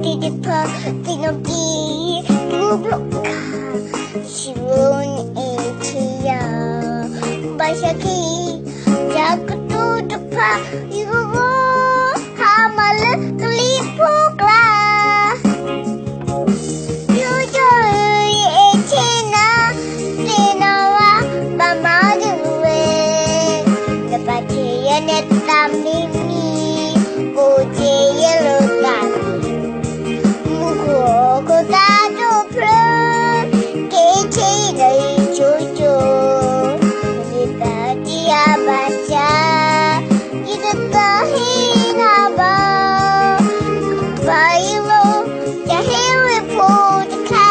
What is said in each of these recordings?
pa Tinoki Tublok Shirun Etia Bashaki Jakutu Dapa Yugo Hamal Kalipokla Yujo Etina Tinawa Bamaduwe Napati Yanetamini Oje Yelotan Mugo Dado Pro Keche Dai Jojo Nipati Abacha Yidata Hinaba Bailo Yahiri Podka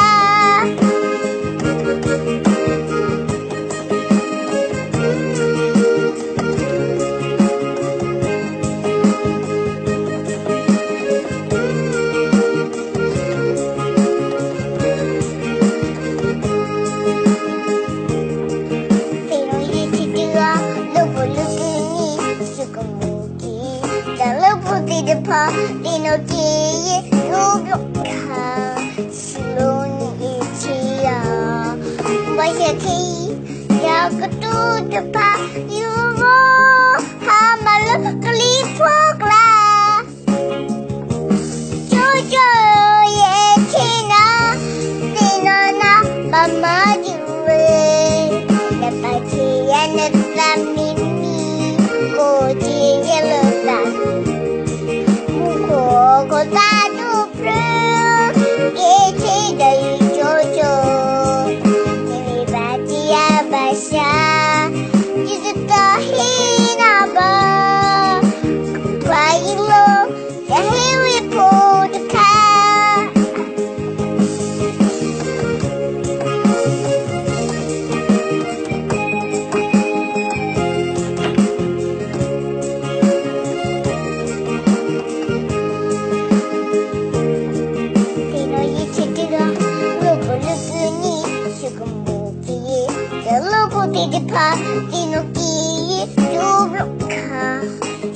Pa Tinoki Tublok Shirun Etia Bashaki Jakutu Dapa Yugo Hamal Kalipokla Jojo Yetina Tinona Bamaduwe Napati Yanatlamini Koji Yelotan Dado Pro Keche Dai Jojo Nipati Abasha Yidata Hinaba Bailo Yahiri Podka Pa Tinoki Tublok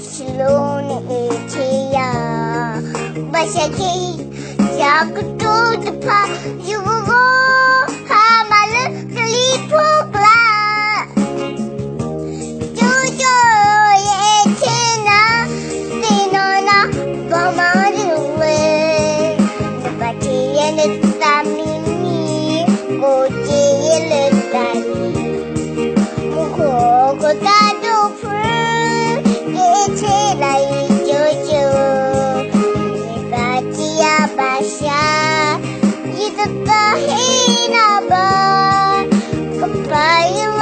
Shirun Etia Bashaki Jakutu Dapa Yugo Hamal Kalipokla Jojo Yetina Tinona Bamaduwe Napati Yanatamini Koji Yelotan Dado Pro Keche Dai Jojo Nipati Abasha Yidata Hinaba Bailo